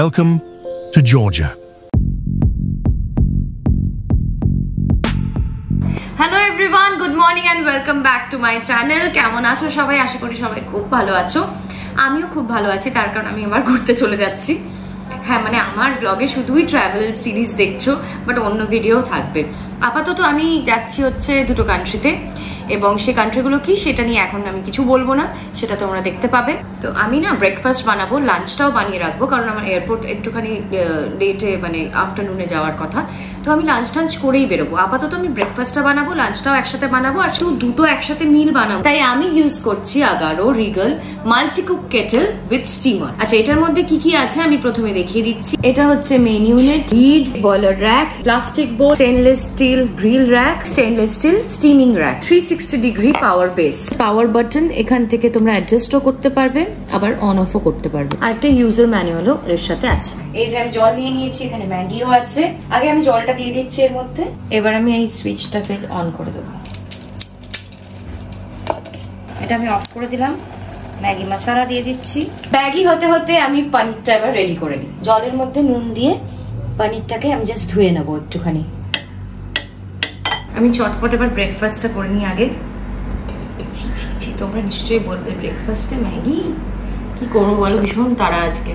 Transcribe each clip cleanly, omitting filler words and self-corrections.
Welcome to Georgia. Hello everyone, good morning and welcome back to my channel. কেমন আছো সবাই? আশা করি সবাই খুব ভালো আছো। আমিও খুব ভালো আছি, তার কারণ আমি আবার ঘুরতে চলে যাচ্ছি। হ্যাঁ, মানে আমার ব্লগে শুধুই ট্রাভেল সিরিজ দেখছো, বাট অন্য ভিডিও থাকবে। আপাতত আমি যাচ্ছি হচ্ছে দুটো কান্ট্রিতে, এবং সেই কান্ট্রিগুলো কি সেটা নিয়ে এখন আমি কিছু বলবো না, সেটা তোমরা দেখতে পাবে। তো আমি না ব্রেকফাস্ট বানাবো, লাঞ্চটাও বানিয়ে রাখবো, কারণ আমার এয়ারপোর্ট একটুখানি লেটে মানে আফটারনুনে যাওয়ার কথা। তো আমি লাঞ্চ টাঞ্চ করেই বেরোবো। আপাতত আমি ব্রেকফাস্টটা বানাবো, লাঞ্চটাও একসাথে বানাবো, আর দুটো একসাথে মিল বানাবো। তাই আমি ইউজ করছি Agaro Regal মাল্টিকুক kettle with steamer. আচ্ছা, এটার মধ্যে কি কি আছে আমি প্রথমে দেখিয়ে দিচ্ছি। এটা হচ্ছে main unit, lid, boiler rack, plastic bowl, stainless steel grill rack, stainless steel steaming rack, 360 degree power base, power button, এখান থেকে তোমরা অ্যাডজাস্টও করতে পারবে, আবার অন অফও করতে পারবে। আর একটা ইউজার ম্যানুয়ালও এর সাথে আছে। এই যে আমি জল নিয়ে নিয়েছি, এখানে ম্যাগিও আছে। আগে আমি জলটা দিয়ে দিচ্ছি এর মধ্যে। এবার আমি এই সুইচটাকে অন করে দেবো। এটা আমি অফ করে দিলাম। ম্যাগি মশলা দিয়ে দিচ্ছি। ম্যাগি হতে হতে আমি পনিরটা এবার রেডি করে নিই। জলের মধ্যে নুন দিয়ে পনিরটাকে আমি জাস্ট ধুয়ে নেবো একটুখানি। আমি চটপট এবার ব্রেকফাস্টটা করে নিই আগে। তোমরা নিশ্চয়ই বলবে ব্রেকফাস্টে ম্যাগি কি করবো বলো, ভীষণ তাড়া আজকে।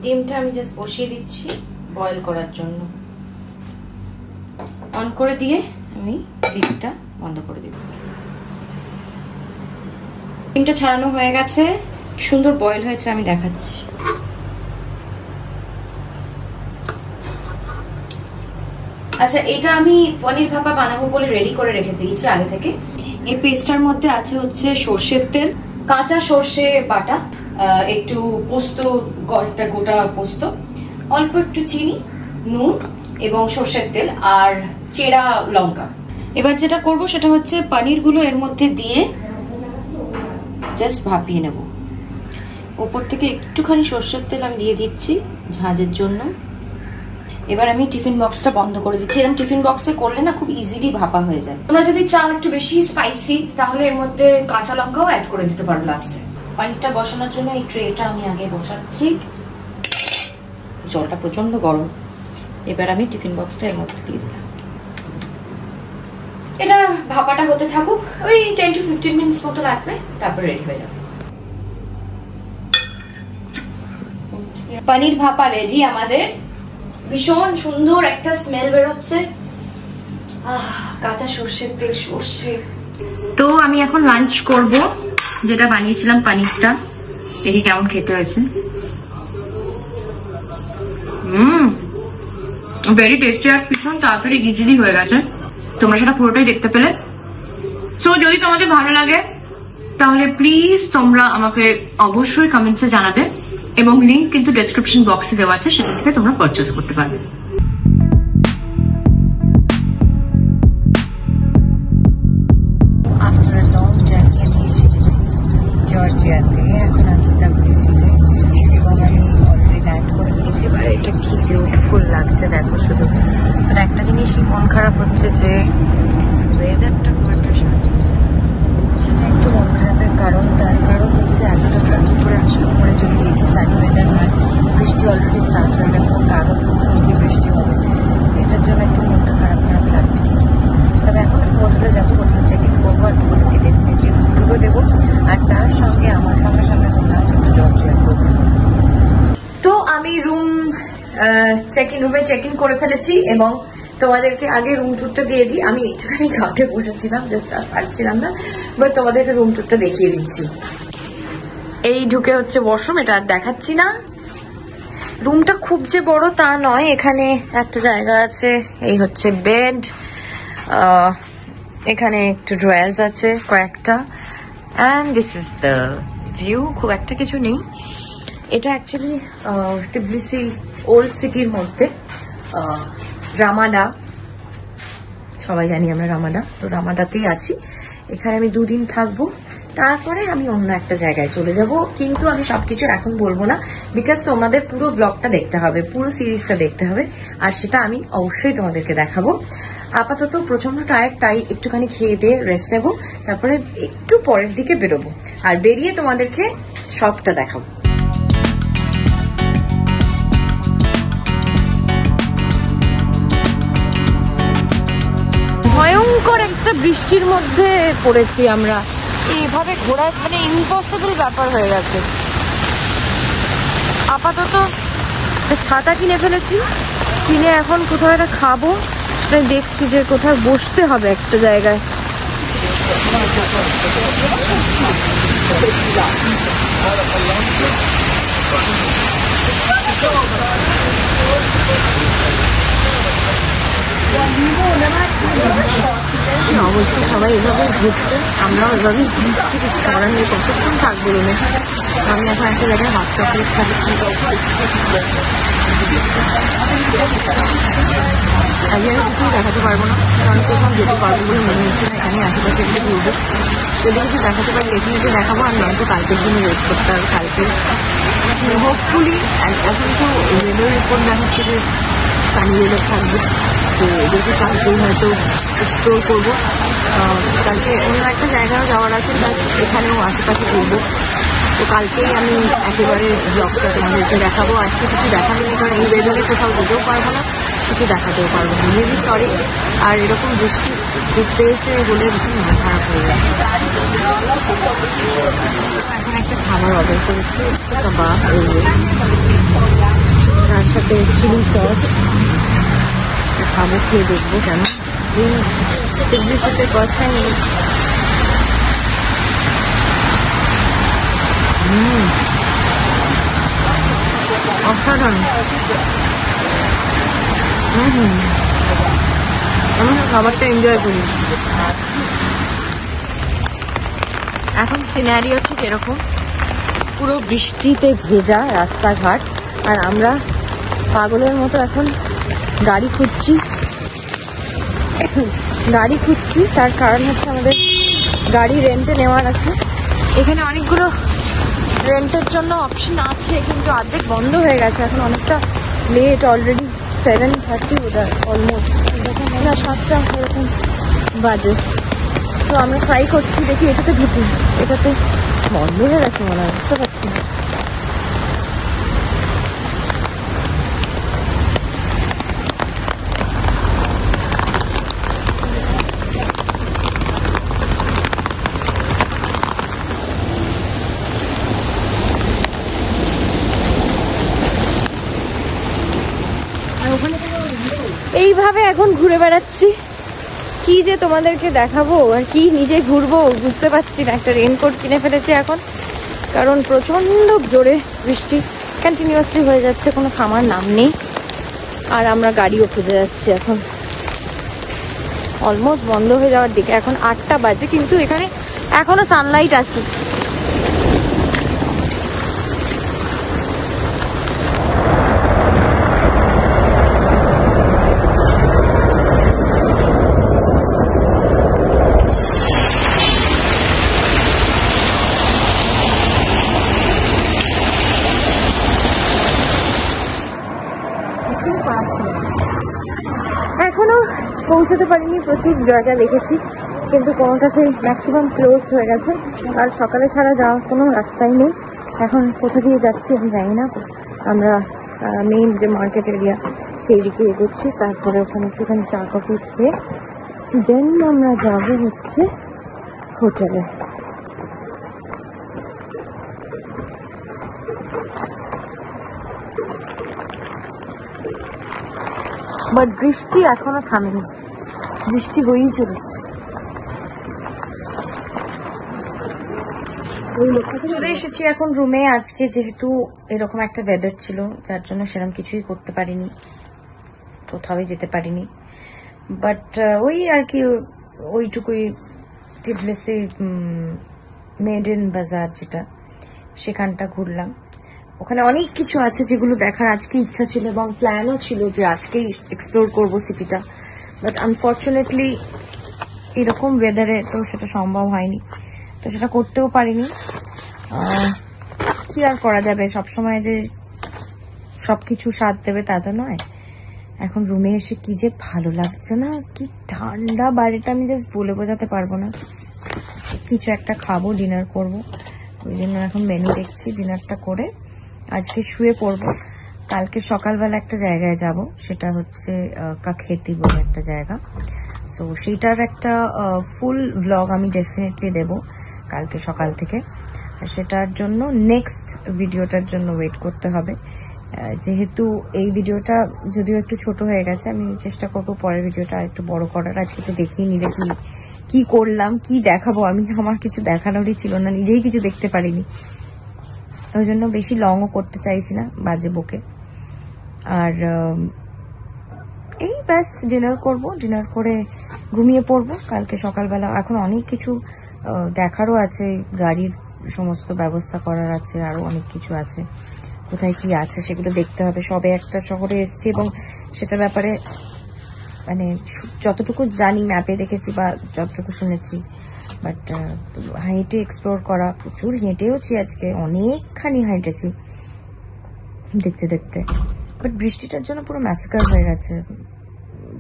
ডিমটা আমি জাস্ট বসিয়ে দিচ্ছি বয়েল করার জন্য। অন করে দিয়ে আমি ডিমটা বন্ধ করে দিব। ডিমটা ছাড়ানো হয়ে গেছে, সুন্দর বয়েল হয়েছে, আমি দেখাচ্ছি। আচ্ছা, এটা আমি পনির ভাপা বানাবো বলে রেডি করে রেখে দিয়েছি আগে থেকে। এই পেস্টটার মধ্যে আছে হচ্ছে সর্ষের তেল, কাঁচা সর্ষে বাটা, একটু পোস্ত, গোটা পোস্ত, অল্প একটু চিনি, নুন এবং সর্ষের তেল আর চেরা লঙ্কা। এবার যেটা করব সেটা হচ্ছে পনিরগুলো এর মধ্যে দিয়ে জাস্ট ভাপিয়ে নেব। ওপর থেকে একটুখানি সর্ষের তেল আমি দিয়ে দিচ্ছি ঝাঁঝের জন্য। এবার আমি টিফিন বক্সটা বন্ধ করে দিচ্ছি। এরকম টিফিন বক্সে করলে না খুব ইজিলি ভাপা হয়ে যায়। তোমরা যদি চাও একটু বেশি স্পাইসি, তাহলে এর মধ্যে কাঁচা লঙ্কাও অ্যাড করে দিতে পারো লাস্টে। পনিরটা বসানোর জন্য এই ট্রেটা আমি আগে বসাচ্ছি। জলটা প্রচন্ড গরম। এবার আমি টিফিন বক্সটা এর মধ্যে দিয়ে দিলাম। এটা ভাপাটা হতে থাকুক, ওই 10 to 15 মিনিটস মতো লাগবে, তারপর রেডি হয়ে যাবে। পনির ভাপা রেডি আমাদের। ভীষণ সুন্দর একটা স্মেল বেরোচ্ছে, কাঁচা সর্ষের তেল, সর্ষে। তো আমি এখন লাঞ্চ করব, যেটা বানিয়েছিলাম পনিরটা। দেখি কেমন খেতে হয়েছে। ভেরি টেস্টি আর ভীষণ তাড়াতাড়ি ইজিলি হয়ে গেছে। তোমরা সেটা পুরোটাই দেখতে পেলে। সো যদি তোমাদের ভালো লাগে তাহলে প্লিজ তোমরা আমাকে অবশ্যই কমেন্টসে জানাবে, এবং লিঙ্ক কিন্তু ডেসক্রিপশন বক্সে দেওয়া আছে, সেটা থেকে তোমরা পারচেজ করতে পারবে। আফটার আ লং জার্নি আমি এসে গেছি জর্জিয়াতে। এখন আছি ডাব্লিউসিতে, এবং আমি অলরেডি ল্যান্ড করে নিয়েছি। আর এটা কি বিউটিফুল লাগছে দেখো শুধু। আর একটা জিনিসই মন খারাপ হচ্ছে যে ওয়েদারটা খুব একটা শান্তি হচ্ছে না। সেটা একটু মন খারাপের কারণ। তার কারণ হচ্ছে এতটা ট্রাভেল করে আসার পরে যদি দেখি সানি ওয়েদার নয়, বৃষ্টি অলরেডি স্টার্ট হয়ে গেছে, এবং কারণ শুনছি বৃষ্টি হবে। এটার জন্য একটু মনটা খারাপ খারাপ লাগছে ঠিকই। তবে এখন আমি হোটেলে যাবো, হোটেল চেক ইন করবো, আর তোমাদেরকে ডেফিনেটলি রুমটুকু দেবো। আর তার সঙ্গে আমার সঙ্গে সঙ্গে তোমরা কিন্তু জর্জিয়া করবে। তো আমি রুমে চেক ইন করে ফেলেছি, এবং তোমাদেরকে আগে রুম টুরটা দিয়ে দিই। আমি একটুখানি কাউকে বসেছিলাম, জাস্ট আর পারছিলাম না, বাট তোমাদেরকে রুম টুরটা দেখিয়ে দিচ্ছি। এই ঢুকে হচ্ছে ওয়াশরুম, এটা আর দেখাচ্ছি না। রুমটা খুব যে বড় তা নয়, এখানে একটা জায়গা আছে। এই হচ্ছে বেড, এখানে একটু ড্রয়ার্স আছে কয়েকটা, and this is the view. খুব একটা কিছু নেই। এটা অ্যাকচুয়ালি তিবলিসি ওল্ড সিটির মধ্যে, রামাডা, সবাই জানি আমরা রামাডা। তো রামাডাতেই আছি। এখানে আমি 2 দিন থাকবো, তারপরে আমি অন্য একটা জায়গায় চলে যাব। কিন্তু আমি সবকিছু এখন বলবো না, বিকজ তোমাদের পুরো ব্লগটা দেখতে হবে, পুরো সিরিজটা দেখতে হবে, আর সেটা আমি অবশ্যই তোমাদেরকে দেখাবো। আপাতত প্রচন্ড টায়ার্ড, তাই একটুখানি খেয়ে দিয়ে রেস্ট নেবো, তারপরে একটু পরের দিকে বেরোবো, আর বেরিয়ে তোমাদেরকে সবটা দেখাবো। ভয়ঙ্কর একটা বৃষ্টির মধ্যে পড়েছি আমরা, এইভাবে ঘোরা মানে ইম্পসিবল ব্যাপার হয়ে গেছে। আপাতত ছাতা কিনে ফেলেছি, কিনে এখন কোথাও একটা খাবো, সেটাই দেখছি যে কোথাও বসতে হবে একটা জায়গায়। অবশ্যই সবাই এভাবেই ঘুরছে, আমরাও এভাবেই ঘুরছি, কিছু করার নেই, কতক্ষণ থাকবো রুমে। আমি এখন একটা জায়গায় হট চকলেট খাচ্ছি। আগে আমি কিছুই দেখাতে পারবো না, কারণ কোথাও যেতে পারবো বলে মনে হচ্ছে না। এখানে আশেপাশে একটু ঘুরবো, যদি কিছু দেখাতে পারি ডেফিনেটলি দেখাবো, আর নয়তো কালকের জন্য ওয়েট করতে হবে। কালকে হোপফুলি এখন তো ওয়েদার রিপোর্ট দেখাচ্ছে যে সানি ওয়েদার থাকবে, তো এদেরকে কালকেই হয়তো এক্সপ্লোর করবো। কালকে অন্য একটা জায়গায় যাওয়ার আছে, প্লাস এখানেও আশেপাশে ঘুরবো। তো কালকেই আমি একেবারে ব্লগটা তোমাদেরকে দেখাবো। আজকে কিছু দেখানো নেই, কারণ এই ওয়েদারে কোথাও যেতেও পারবো না, কিছু দেখাতেও পারবো না। Really sorry. আর এরকম বৃষ্টি ঘুরতে এসে বলে বেশি মন খারাপ হয়ে গেছে। এখন একটা খাবার অর্ডার করেছি, কাবাব, তার সাথে চিলি সস খাবো, খেয়ে দেখবো কেন। এই চিলি সাথে ফার্স্ট টাইম অসাধারণ। আমি খাবারটা এনজয় করি। এখন সিনারিও ঠিক এরকম, পুরো বৃষ্টিতে ভেজা রাস্তাঘাট, আর আমরা পাগলের মতো এখন গাড়ি খুঁজছি। তার কারণ হচ্ছে আমাদের গাড়ি রেন্টে নেওয়ার আছে। এখানে অনেকগুলো রেন্টের জন্য অপশন আছে, কিন্তু অর্ধেক বন্ধ হয়ে গেছে। এখন অনেকটা লেট, অলরেডি 7:30 বোধহয়, অলমোস্ট এরকম না 7টা এরকম বাজে। তো আমরা ট্রাই করছি, দেখি এটাতে ঢুকি। এটাতে বন্ধ হয়ে গেছে মনে হয়, বুঝতে পারছি না। এইভাবে এখন ঘুরে বেড়াচ্ছি, কি যে তোমাদেরকে দেখাবো আর কি নিজে ঘুরবো বুঝতে পারছি না। একটা রেনকোট কিনে ফেলেছি এখন, কারণ প্রচন্ড জোরে বৃষ্টি কন্টিনিউয়াসলি হয়ে যাচ্ছে, কোনো থামার নাম নেই। আর আমরা গাড়িও খুঁজে যাচ্ছি, এখন অলমোস্ট বন্ধ হয়ে যাওয়ার দিকে। এখন 8টা বাজে, কিন্তু এখানে এখনো সানলাইট আছে। এখনো পৌঁছতে পারিনি, প্রচুর জায়গা দেখেছি, কিন্তু কোনোটাতে ম্যাক্সিমাম ক্লোজ হয়ে গেছে। আর সকালে ছাড়া যাওয়ার কোনো রাস্তাই নেই। এখন কোথা দিয়ে যাচ্ছি আমি জানি না। আমরা মেইন যে মার্কেট এরিয়া সেই দিকে এগোচ্ছি, তারপরে ওখানে একটুখানি চা কফি খেয়ে দেন আমরা যাবো হচ্ছে হোটেলে। বাট বৃষ্টি এখনো থামেনি, বৃষ্টি হয়েই চলেছে। চলে এসেছি এখন রুমে। আজকে যেহেতু এরকম একটা ওয়েদার ছিল, যার জন্য সেরকম কিছুই করতে পারিনি, কোথাও যেতে পারিনি। বাট ওই আর কি, ওইটুকুই টিফলিসে মেডেন বাজার যেটা, সেখানটা ঘুরলাম। ওখানে অনেক কিছু আছে যেগুলো দেখার আজকে ইচ্ছা ছিল, এবং প্ল্যানও ছিল যে আজকেই এক্সপ্লোর করব সিটিটা। বাট আনফর্চুনেটলি এরকম ওয়েদারে তো সেটা সম্ভব হয়নি, তো সেটা করতেও পারিনি। কি আর করা যাবে, সবসময় যে সবকিছু সাথ দেবে তা তো নয়। এখন রুমে এসে কি যে ভালো লাগছে না, কি ঠান্ডা বাড়িটা, আমি জাস্ট বলে বোঝাতে পারবো না। কিছু একটা খাবো, ডিনার করব, ওই জন্য এখন মেনু দেখছি। ডিনারটা করে আজকে শুয়ে পড়বো। কালকে সকালবেলা একটা জায়গায় যাব, সেটা হচ্ছে কাখেতি বলে একটা জায়গা। সো সেইটার একটা ফুল ব্লগ আমি ডেফিনেটলি দেব কালকে সকাল থেকে। সেটার জন্য নেক্সট ভিডিওটার জন্য ওয়েট করতে হবে। যেহেতু এই ভিডিওটা যদিও একটু ছোট হয়ে গেছে, আমি চেষ্টা করবো পরের ভিডিওটা একটু বড় করার। আজকে তো দেখিয়ে নিলে কি করলাম, কি দেখাবো, আমার কিছু দেখানোরই ছিল না, নিজেই কিছু দেখতে পারিনি। ওই জন্য বেশি লংও করতে চাইছি না, বাজে বকে। আর এই ব্যাস ডিনার করব, ডিনার করে ঘুমিয়ে পড়বো। কালকে সকালবেলা এখন অনেক কিছু দেখারও আছে, গাড়ির সমস্ত ব্যবস্থা করার আছে, আরো অনেক কিছু আছে। কোথায় কি আছে সেগুলো দেখতে হবে। সবে একটা শহরে এসেছি এবং সেটার ব্যাপারে মানে যতটুকু জানি ম্যাপে দেখেছি বা যতটুকু শুনেছি, বাট হেঁটে এক্সপ্লোর করা, প্রচুর হেঁটেওছি আজকে, অনেকখানি হেঁটেছি দেখতে দেখতে। বাট বৃষ্টিটার জন্য পুরো ম্যাসেকার হয়ে গেছে,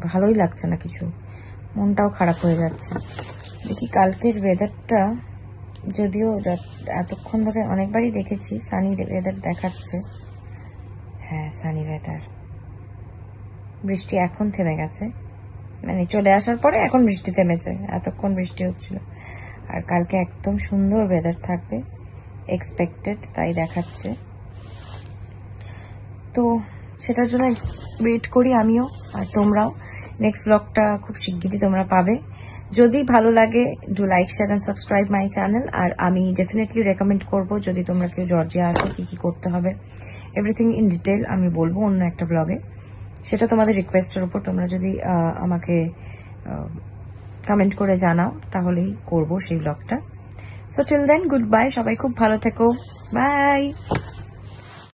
ভালোই লাগছে না কিছু, মনটাও খারাপ হয়ে যাচ্ছে। দেখি কালকের ওয়েদারটা, যদিও এতক্ষণ ধরে অনেকবারই দেখেছি সানি ওয়েদার দেখাচ্ছে। হ্যাঁ, সানি ওয়েদার। বৃষ্টি এখন থেমে গেছে, মানে চলে আসার পরে এখন বৃষ্টি থেমেছে, এতক্ষণ বৃষ্টি হচ্ছিল। আর কালকে একদম সুন্দর ওয়েদার থাকবে এক্সপেক্টেড, তাই দেখাচ্ছে। তো সেটার জন্য ওয়েট করি আমিও, আর তোমরাও। নেক্সট ব্লগটা খুব শিগগিরই তোমরা পাবে। যদি ভালো লাগে do like, share and subscribe my channel. আর আমি ডেফিনেটলি রেকমেন্ড করব, যদি তোমরা কেউ জর্জিয়া আসো কি কি করতে হবে এভরিথিং ইন ডিটেল আমি বলবো অন্য একটা ব্লগে। সেটা তোমাদের রিকোয়েস্টের উপর, তোমরা যদি আমাকে কমেন্ট করে জানাও তাহলেই করব সেই ব্লগটা। So till then, good bye, সবাই খুব ভালো থেকো, বাই।